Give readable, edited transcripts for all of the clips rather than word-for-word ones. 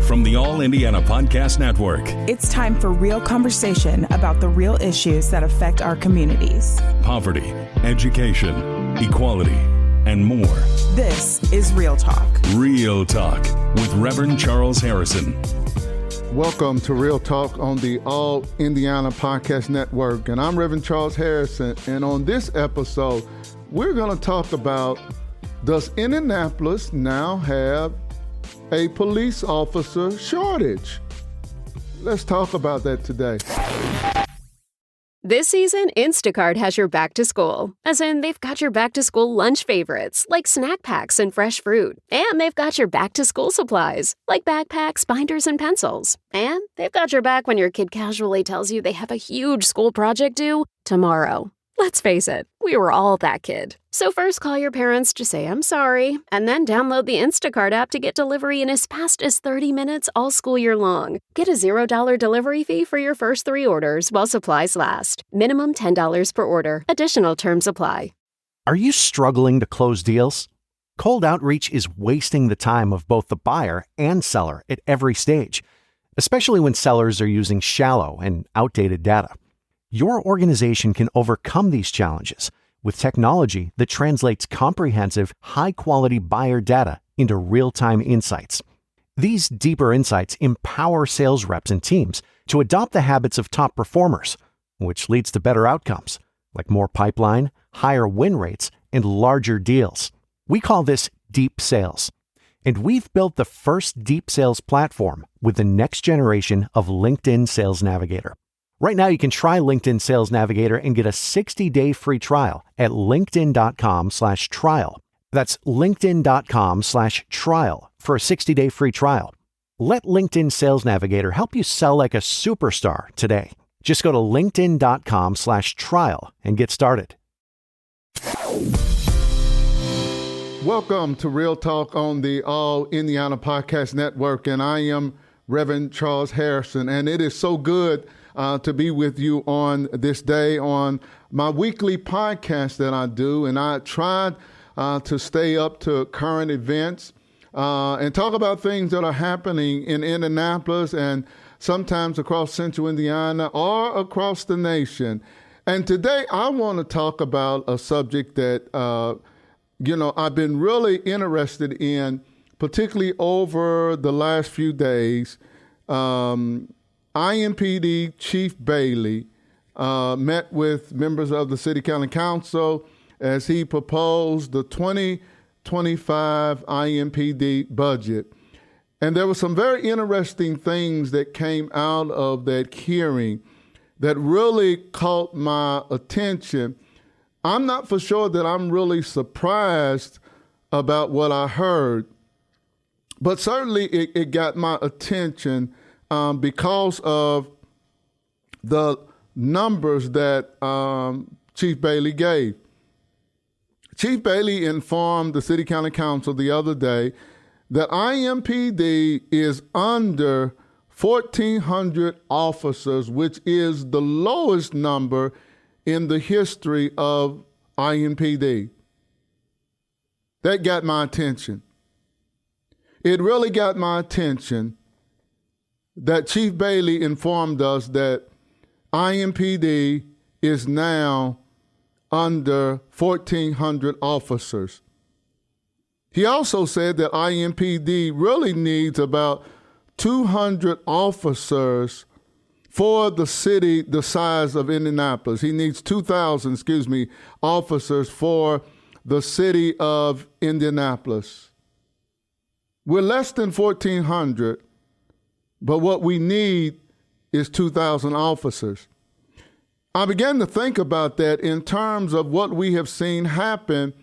from the All Indiana Podcast Network. It's time for real conversation about the real issues that affect our communities. Poverty, education, equality, and more. This is Real Talk. Real Talk with Reverend Charles Harrison. Welcome to Real Talk on the All Indiana Podcast Network. And I'm Reverend Charles Harrison. And on this episode, we're going to talk about, does Indianapolis now have a police officer shortage? Let's talk about that today. This season, Instacart has your back to school. As in, they've got your back to school lunch favorites, like snack packs and fresh fruit. And they've got your back to school supplies, like backpacks, binders, and pencils. And they've got your back when your kid casually tells you they have a huge school project due tomorrow. Let's face it, we were all that kid. So first call your parents to say I'm sorry, and then download the Instacart app to get delivery in as fast as 30 minutes all school year long. Get a $0 delivery fee for your first 3 orders while supplies last. Minimum $10 per order. Additional terms apply. Are you struggling to close deals? Cold outreach is wasting the time of both the buyer and seller at every stage, especially when sellers are using shallow and outdated data. Your organization can overcome these challenges with technology that translates comprehensive, high-quality buyer data into real-time insights. These deeper insights empower sales reps and teams to adopt the habits of top performers, which leads to better outcomes, like more pipeline, higher win rates, and larger deals. We call this deep sales. And we've built the first deep sales platform with the next generation of LinkedIn Sales Navigator. Right now, you can try LinkedIn Sales Navigator and get a 60-day free trial at linkedin.com/trial. That's linkedin.com/trial for a 60-day free trial. Let LinkedIn Sales Navigator help you sell like a superstar today. Just go to linkedin.com/trial and get started. Welcome to Real Talk on the All Indiana Podcast Network. And I am Reverend Charles Harrison. And it is so good to be with you on this day on my weekly podcast that I do. And I tried to stay up to current events and talk about things that are happening in Indianapolis and sometimes across central Indiana or across the nation. And today I want to talk about a subject that, I've been really interested in, particularly over the last few days. IMPD Chief Bailey met with members of the City County Council as he proposed the 2025 IMPD budget. And there were some very interesting things that came out of that hearing that really caught my attention. I'm not for sure that I'm really surprised about what I heard, but certainly it got my attention because of the numbers that Chief Bailey gave. Chief Bailey informed the City County Council the other day that IMPD is under 1,400 officers, which is the lowest number in the history of IMPD. That got my attention. It really got my attention that Chief Bailey informed us that IMPD is now under 1,400 officers. He also said that IMPD really needs about 200 officers for the city the size of Indianapolis. He needs 2,000, officers for the city of Indianapolis. We're less than 1,400. But what we need is 2,000 officers. I began to think about that in terms of what we have seen happen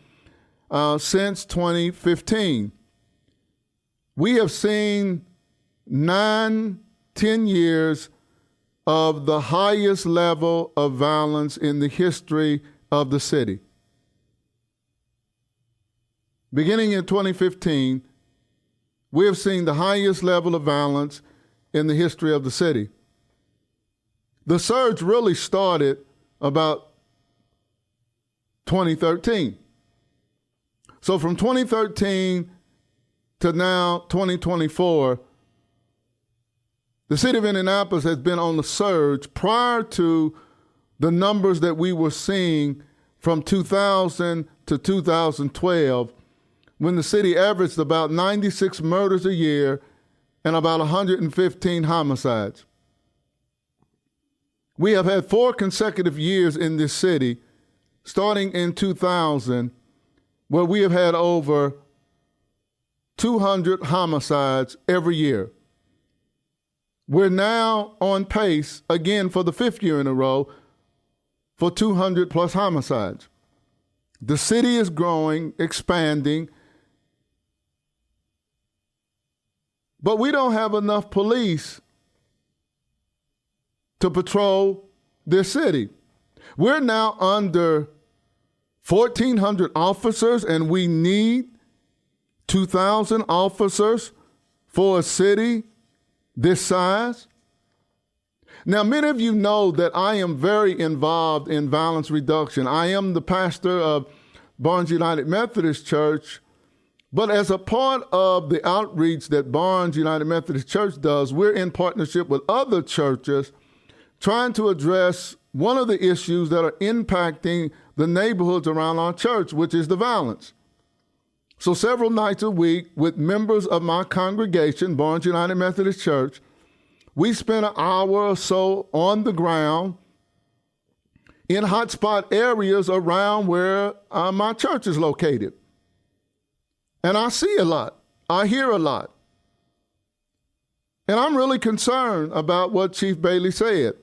since 2015. We have seen 9-10 years of the highest level of violence in the history of the city. Beginning in 2015, we have seen the highest level of violence in the history of the city. The surge really started about 2013. So from 2013 to now 2024, The city of Indianapolis has been on the surge prior to the numbers that we were seeing from 2000 to 2012, when the city averaged about 96 murders a year and about 115 homicides. We have had 4 consecutive years in this city, starting in 2000, where we have had over 200 homicides every year. We're now on pace, again for the 5th year in a row, for 200 plus homicides. The city is growing, expanding, but we don't have enough police to patrol this city. We're now under 1,400 officers, and we need 2,000 officers for a city this size. Now, many of you know that I am very involved in violence reduction. I am the pastor of Barnes United Methodist Church, but as a part of the outreach that Barnes United Methodist Church does, we're in partnership with other churches trying to address one of the issues that are impacting the neighborhoods around our church, which is the violence. So several nights a week with members of my congregation, Barnes United Methodist Church, we spend an hour or so on the ground in hotspot areas around where my church is located. And I see a lot. I hear a lot. And I'm really concerned about what Chief Bailey said,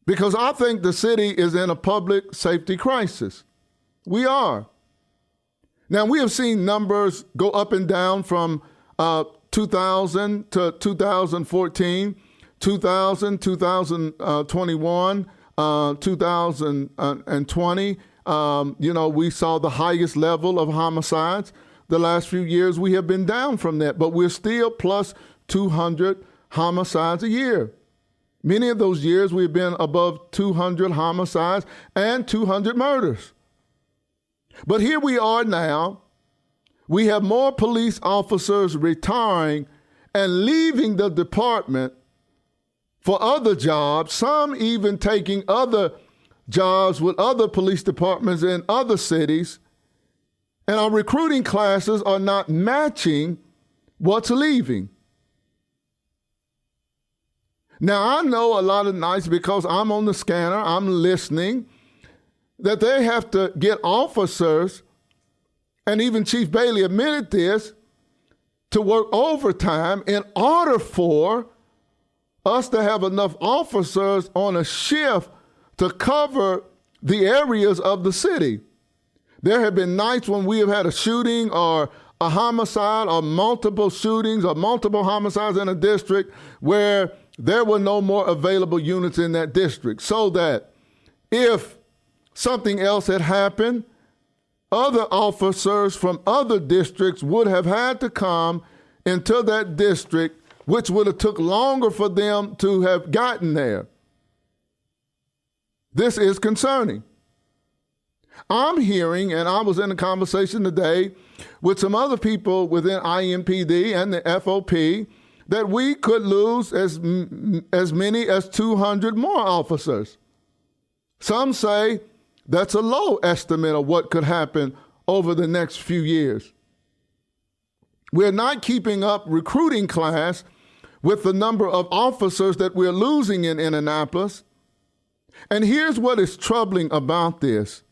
because I think the city is in a public safety crisis. We are. Now, we have seen numbers go up and down from 2000 to 2014, 2000, 2021, 2020. We saw the highest level of homicides. The last few years, we have been down from that, but we're still plus 200 homicides a year. Many of those years, we've been above 200 homicides and 200 murders. But here we are now. We have more police officers retiring and leaving the department for other jobs, some even taking other jobs with other police departments in other cities. And our recruiting classes are not matching what's leaving. Now, I know a lot of nights, because I'm on the scanner, I'm listening, that they have to get officers, and even Chief Bailey admitted this, to work overtime in order for us to have enough officers on a shift to cover the areas of the city. There have been nights when we have had a shooting or a homicide or multiple shootings or multiple homicides in a district where there were no more available units in that district, so that if something else had happened, other officers from other districts would have had to come into that district, which would have took longer for them to have gotten there. This is concerning. I'm hearing, and I was in a conversation today with some other people within IMPD and the FOP, that we could lose as many as 200 more officers. Some say that's a low estimate of what could happen over the next few years. We're not keeping up recruiting class with the number of officers that we're losing in Indianapolis. And here's what is troubling about this,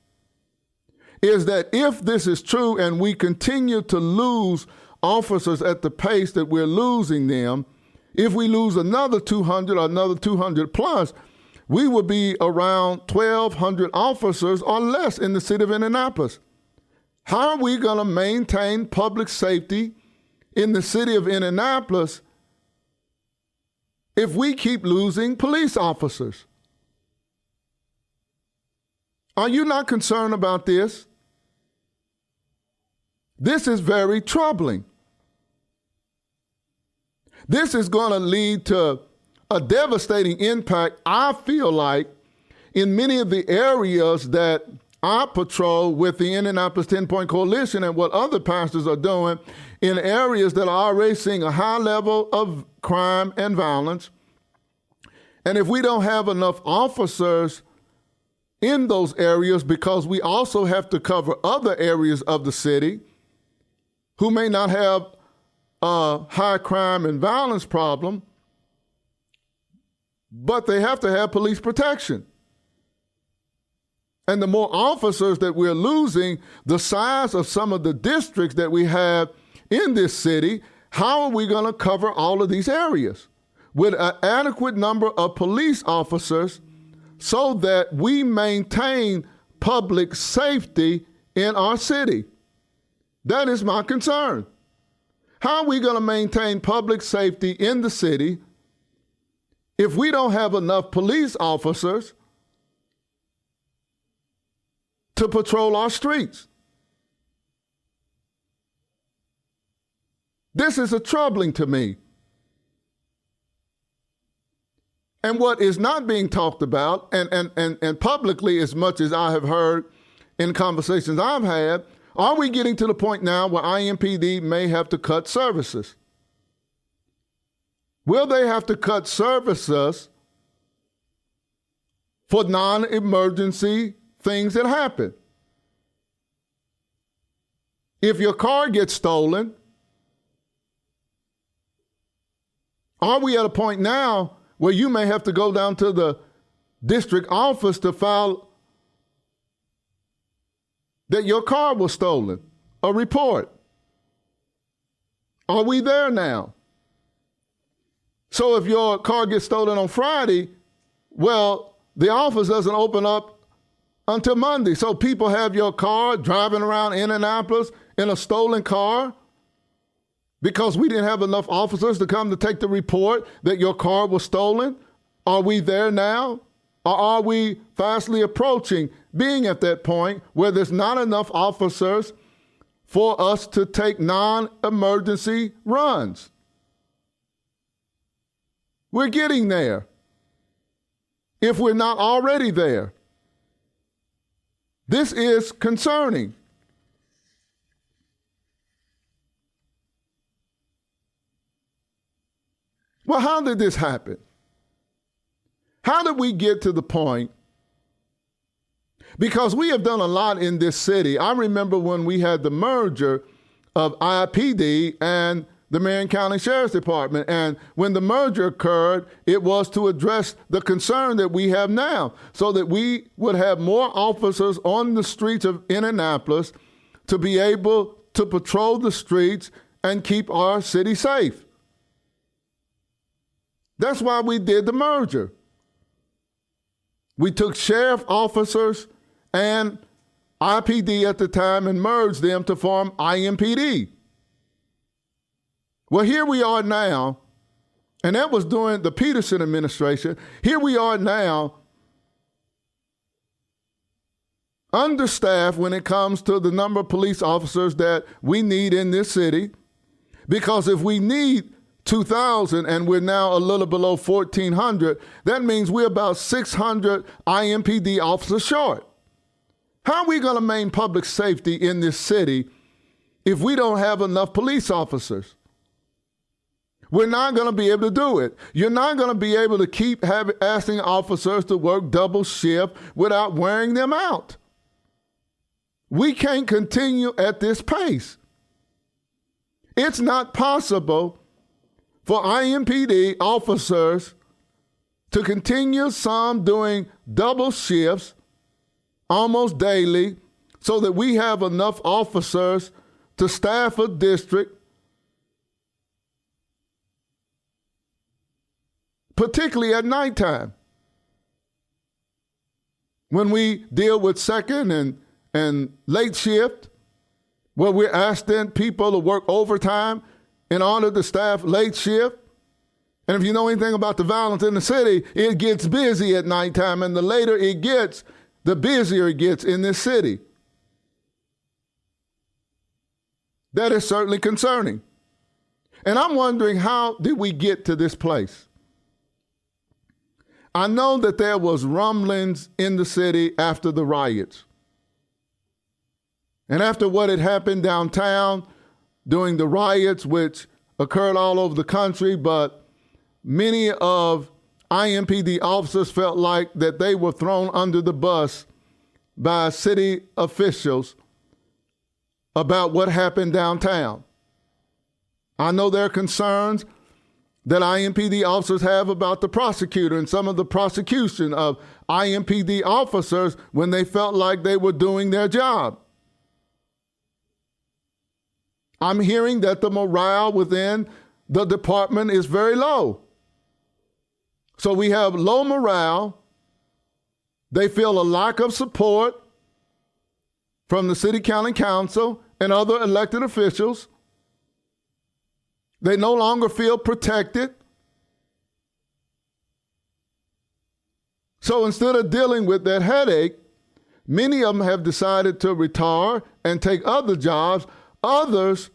is that if this is true and we continue to lose officers at the pace that we're losing them, if we lose another 200 or another 200 plus, we will be around 1,200 officers or less in the city of Indianapolis. How are we going to maintain public safety in the city of Indianapolis if we keep losing police officers? Are you not concerned about this? This is very troubling. This is going to lead to a devastating impact, I feel like, in many of the areas that I patrol with the Indianapolis 10-Point Coalition and what other pastors are doing in areas that are already seeing a high level of crime and violence. And if we don't have enough officers in those areas, because we also have to cover other areas of the city who may not have a high crime and violence problem, but they have to have police protection. And the more officers that we're losing, the size of some of the districts that we have in this city, how are we going to cover all of these areas with an adequate number of police officers so that we maintain public safety in our city? That is my concern. How are we going to maintain public safety in the city if we don't have enough police officers to patrol our streets? This is troubling to me. And what is not being talked about, and publicly as much as I have heard in conversations I've had, are we getting to the point now where IMPD may have to cut services? Will they have to cut services for non-emergency things that happen? If your car gets stolen, are we at a point now where you may have to go down to the district office to file that your car was stolen, a report? Are we there now? So if your car gets stolen on Friday, well, the office doesn't open up until Monday. So people have your car driving around Indianapolis in a stolen car because we didn't have enough officers to come to take the report that your car was stolen. Are we there now? Or are we fastly approaching being at that point where there's not enough officers for us to take non-emergency runs? We're getting there, if we're not already there. This is concerning. Well, how did this happen? How did we get to the point? Because we have done a lot in this city. I remember when we had the merger of IPD and the Marion County Sheriff's Department. And when the merger occurred, it was to address the concern that we have now, so that we would have more officers on the streets of Indianapolis to be able to patrol the streets and keep our city safe. That's why we did the merger. We took sheriff officers and IPD at the time and merged them to form IMPD. Well, here we are now, and that was during the Peterson administration. Here we are now, understaffed when it comes to the number of police officers that we need in this city, because if we need 2,000 and we're now a little below 1,400, that means we're about 600 IMPD officers short. How are we going to maintain public safety in this city if we don't have enough police officers? We're not going to be able to do it. You're not going to be able to keep asking officers to work double shift without wearing them out. We can't continue at this pace. It's not possible for IMPD officers to continue, some doing double shifts almost daily, so that we have enough officers to staff a district, particularly at nighttime, when we deal with second and late shift, where we're asking people to work overtime in order to staff late shift. And if you know anything about the violence in the city, it gets busy at nighttime, and the later it gets, the busier it gets in this city. That is certainly concerning. And I'm wondering, how did we get to this place? I know that there was rumblings in the city after the riots. And after what had happened downtown during the riots, which occurred all over the country, but many of IMPD officers felt like that they were thrown under the bus by city officials about what happened downtown. I know there are concerns that IMPD officers have about the prosecutor and some of the prosecution of IMPD officers when they felt like they were doing their job. I'm hearing that the morale within the department is very low. So we have low morale. They feel a lack of support from the city, county council, and other elected officials. They no longer feel protected. So instead of dealing with that headache, many of them have decided to retire and take other jobs. Others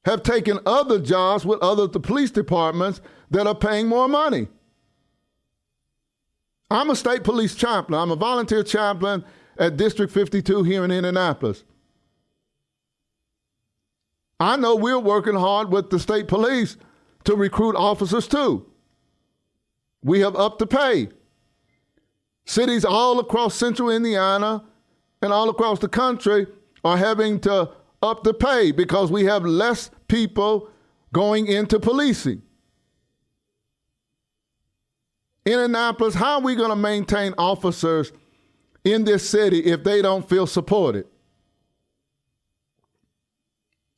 have taken other jobs with other police departments that are paying more money. I'm a state police chaplain. I'm a volunteer chaplain at District 52 here in Indianapolis. I know we're working hard with the state police to recruit officers too. We have upped the pay. Cities all across central Indiana and all across the country are having to up the pay because we have less people going into policing. Indianapolis, how are we going to maintain officers in this city if they don't feel supported?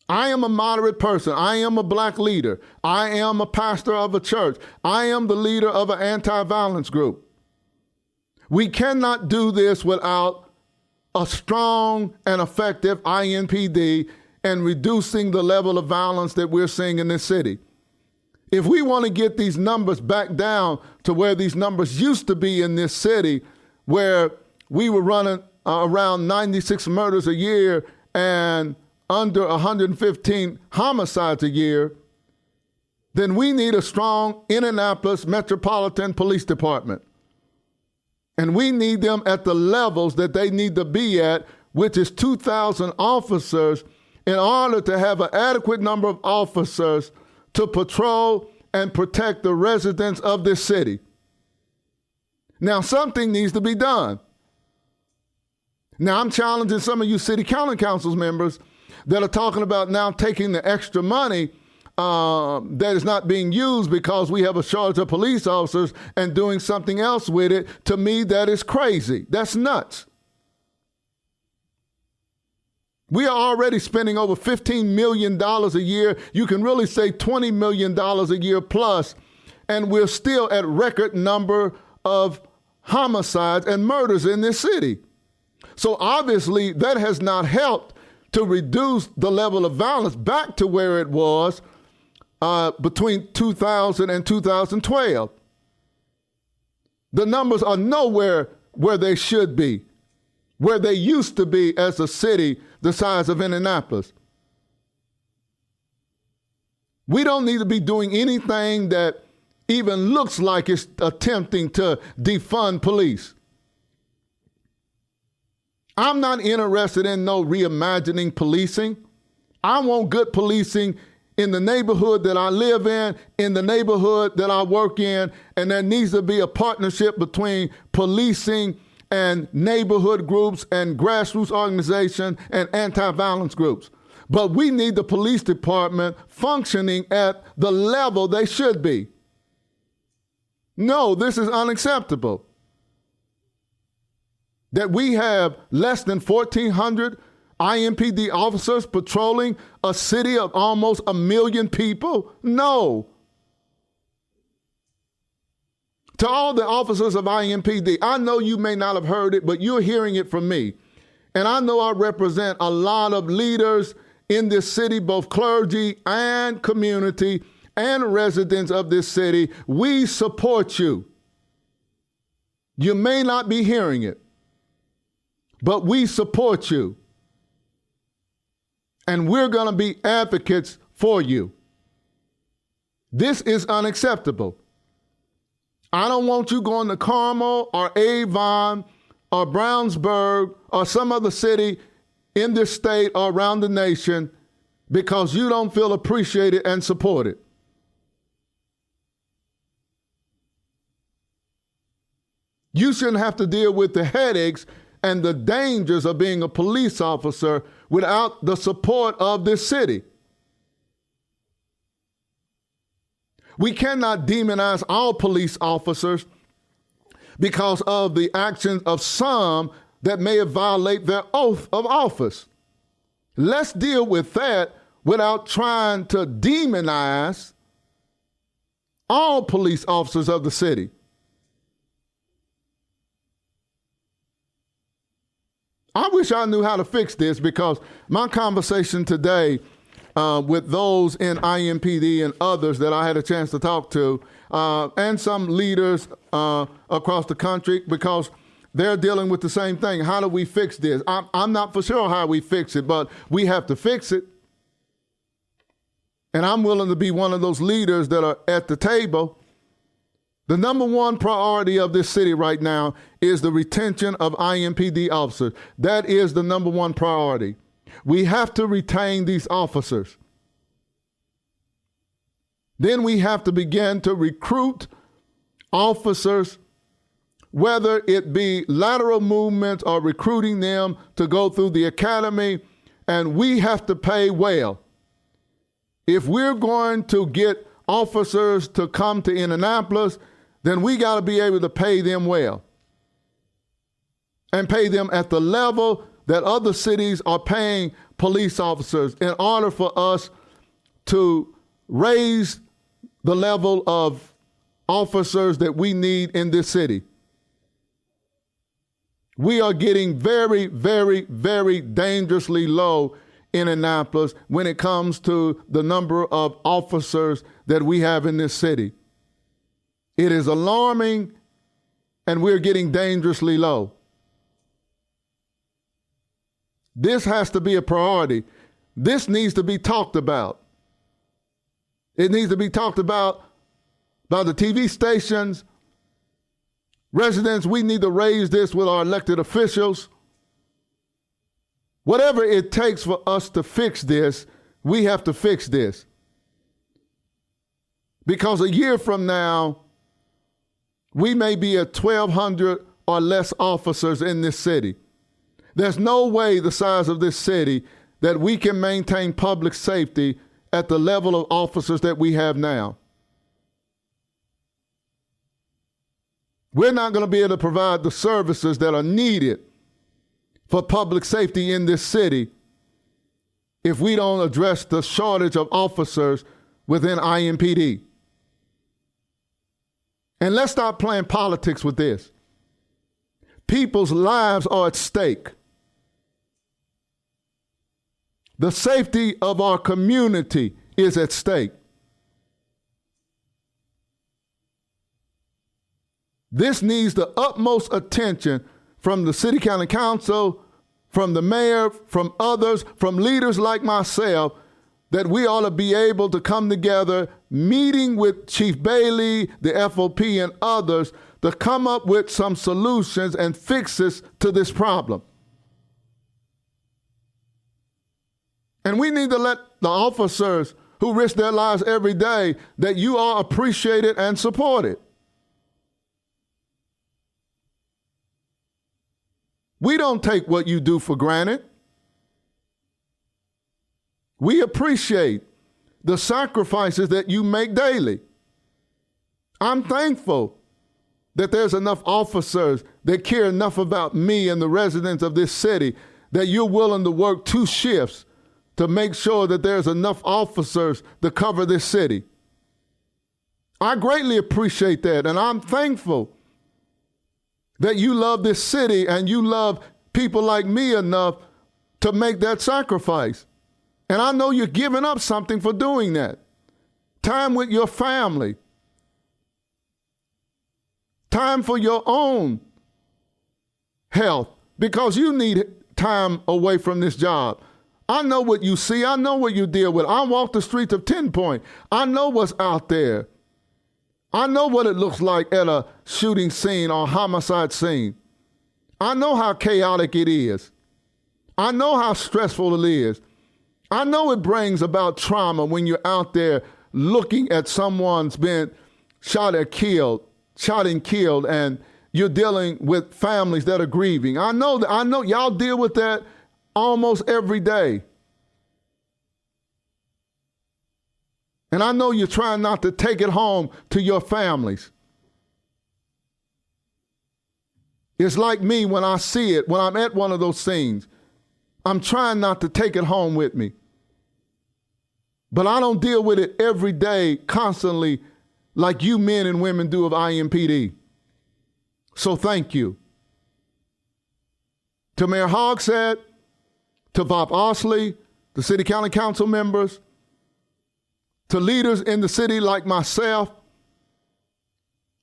I am a moderate person. I am a black leader. I am a pastor of a church. I am the leader of an anti-violence group. We cannot do this without a strong and effective INPD and reducing the level of violence that we're seeing in this city. If we want to get these numbers back down to where these numbers used to be in this city, where we were running around 96 murders a year and under 115 homicides a year, then we need a strong Indianapolis Metropolitan Police Department. And we need them at the levels that they need to be at, which is 2,000 officers, in order to have an adequate number of officers to patrol and protect the residents of this city. Now, something needs to be done. Now, I'm challenging some of you city county council members that are talking about now taking the extra money that is not being used because we have a shortage of police officers and doing something else with it. To me, that is crazy. That's nuts. We are already spending over $15 million a year. You can really say $20 million a year plus, and we're still at record number of homicides and murders in this city. So obviously that has not helped to reduce the level of violence back to where it was between 2000 and 2012. The numbers are nowhere where they should be, where they used to be as a city the size of Indianapolis. We don't need to be doing anything that even looks like it's attempting to defund police. I'm not interested in no reimagining policing. I want good policing in the neighborhood that I live in the neighborhood that I work in, and there needs to be a partnership between policing and neighborhood groups and grassroots organizations and anti-violence groups. But we need the police department functioning at the level they should be. No, this is unacceptable. That we have less than 1,400 IMPD officers patrolling a city of almost 1 million people? No. To all the officers of IMPD, I know you may not have heard it, but you're hearing it from me. And I know I represent a lot of leaders in this city, both clergy and community and residents of this city. We support you. You may not be hearing it, but we support you. And we're going to be advocates for you. This is unacceptable. I don't want you going to Carmel or Avon or Brownsburg or some other city in this state or around the nation because you don't feel appreciated and supported. You shouldn't have to deal with the headaches and the dangers of being a police officer without the support of this city. We cannot demonize all police officers because of the actions of some that may violate their oath of office. Let's deal with that without trying to demonize all police officers of the city. I wish I knew how to fix this, because my conversation today with those in IMPD and others that I had a chance to talk to, and some leaders across the country, because they're dealing with the same thing. How do we fix this? I'm not for sure how we fix it, but we have to fix it. And I'm willing to be one of those leaders that are at the table. The number one priority of this city right now is the retention of IMPD officers. That is the number one priority. We have to retain these officers. Then we have to begin to recruit officers, whether it be lateral movements or recruiting them to go through the academy, and we have to pay well. If we're going to get officers to come to Indianapolis, then we got to be able to pay them well and pay them at the level that other cities are paying police officers in order for us to raise the level of officers that we need in this city. We are getting very, very, very dangerously low in Indianapolis when it comes to the number of officers that we have in this city. It is alarming, and we're getting dangerously low. This has to be a priority. This needs to be talked about. It needs to be talked about by the TV stations. Residents, we need to raise this with our elected officials. Whatever it takes for us to fix this, we have to fix this. Because a year from now, we may be at 1,200 or less officers in this city. There's no way the size of this city that we can maintain public safety at the level of officers that we have now. We're not going to be able to provide the services that are needed for public safety in this city if we don't address the shortage of officers within IMPD. And let's stop playing politics with this. People's lives are at stake. The safety of our community is at stake. This needs the utmost attention from the city county council, from the mayor, from others, from leaders like myself, that we ought to be able to come together, meeting with Chief Bailey, the FOP, and others to come up with some solutions and fixes to this problem. And we need to let the officers who risk their lives every day that you are appreciated and supported. We don't take what you do for granted. We appreciate the sacrifices that you make daily. I'm thankful that there's enough officers that care enough about me and the residents of this city that you're willing to work 2 shifts to make sure that there's enough officers to cover this city. I greatly appreciate that, and I'm thankful that you love this city and you love people like me enough to make that sacrifice. And I know you're giving up something for doing that. Time with your family. Time for your own health, because you need time away from this job. I know what you see. I know what you deal with. I walk the streets of 10 Point. I know what's out there. I know what it looks like at a shooting scene or homicide scene. I know how chaotic it is. I know how stressful it is. I know it brings about trauma when you're out there looking at someone's been shot and killed, and you're dealing with families that are grieving. I know y'all deal with that almost every day. And I know you're trying not to take it home to your families. It's like me when I see it, when I'm at one of those scenes. I'm trying not to take it home with me. But I don't deal with it every day, constantly, like you men and women do of IMPD. So thank you. To Mayor Hogshead, to Bob Osley, the City County Council members, to leaders in the city like myself,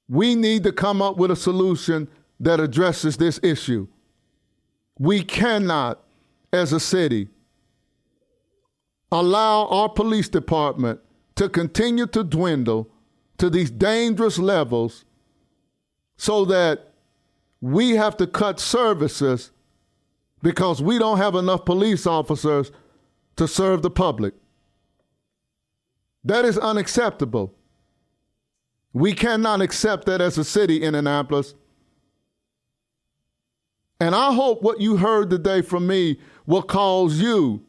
we need to come up with a solution that addresses this issue. We cannot, as a city, allow our police department to continue to dwindle to these dangerous levels so that we have to cut services because we don't have enough police officers to serve the public. That is unacceptable. We cannot accept that as a city in Indianapolis. And I hope what you heard today from me will cause you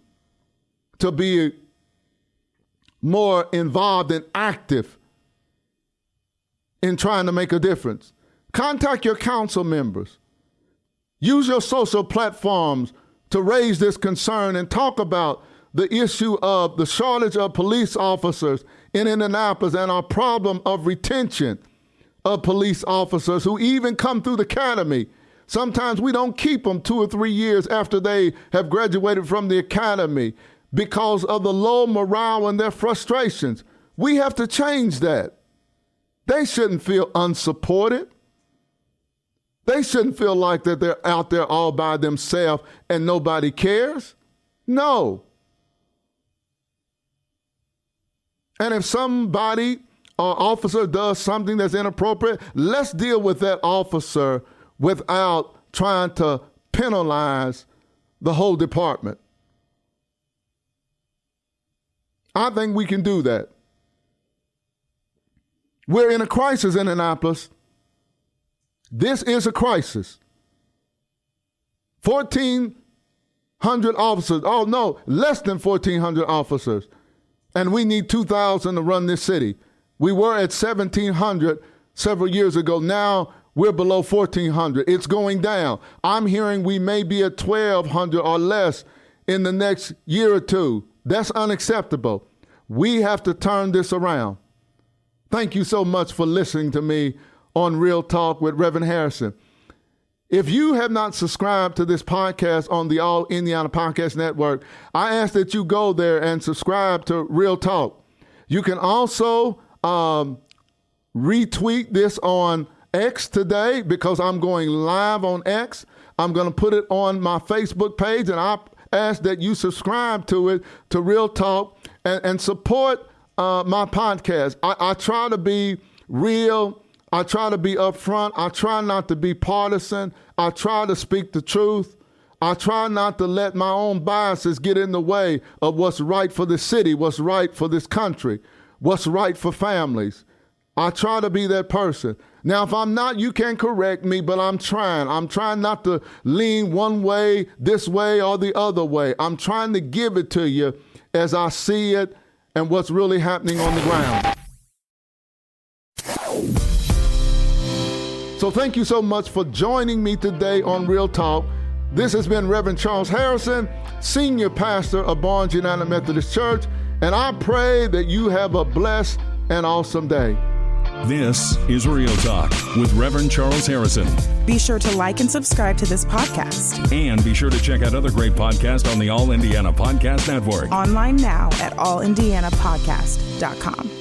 to be more involved and active in trying to make a difference. Contact your council members. Use your social platforms to raise this concern and talk about the issue of the shortage of police officers in Indianapolis and our problem of retention of police officers who even come through the academy. Sometimes we don't keep them 2 or 3 years after they have graduated from the academy because of the low morale and their frustrations. We have to change that. They shouldn't feel unsupported. They shouldn't feel like that they're out there all by themselves and nobody cares. No. And if somebody or officer does something that's inappropriate, let's deal with that officer without trying to penalize the whole department. I think we can do that. We're in a crisis in Indianapolis. This is a crisis. 1,400 officers. Oh, no, less than 1,400 officers. And we need 2,000 to run this city. We were at 1,700 several years ago. Now we're below 1,400. It's going down. I'm hearing we may be at 1,200 or less in the next year or two. That's unacceptable. We have to turn this around. Thank you so much for listening to me on Real Talk with Rev Harrison. If you have not subscribed to this podcast on the All Indiana Podcast Network, I ask that you go there and subscribe to Real Talk. You can also retweet this on X today because I'm going live on X. I'm going to put it on my Facebook page, and I ask that you subscribe to it, to Real Talk, and support my podcast. I try to be real. I try to be upfront. I try not to be partisan. I try to speak the truth. I try not to let my own biases get in the way of what's right for the city, what's right for this country, what's right for families. I try to be that person. Now, if I'm not, you can correct me, but I'm trying. I'm trying not to lean one way, this way, or the other way. I'm trying to give it to you as I see it and what's really happening on the ground. So thank you so much for joining me today on Real Talk. This has been Reverend Charles Harrison, Senior Pastor of Barnes United Methodist Church, and I pray that you have a blessed and awesome day. This is Real Talk with Reverend Charles Harrison. Be sure to like and subscribe to this podcast. And be sure to check out other great podcasts on the All Indiana Podcast Network. Online now at allindianapodcast.com.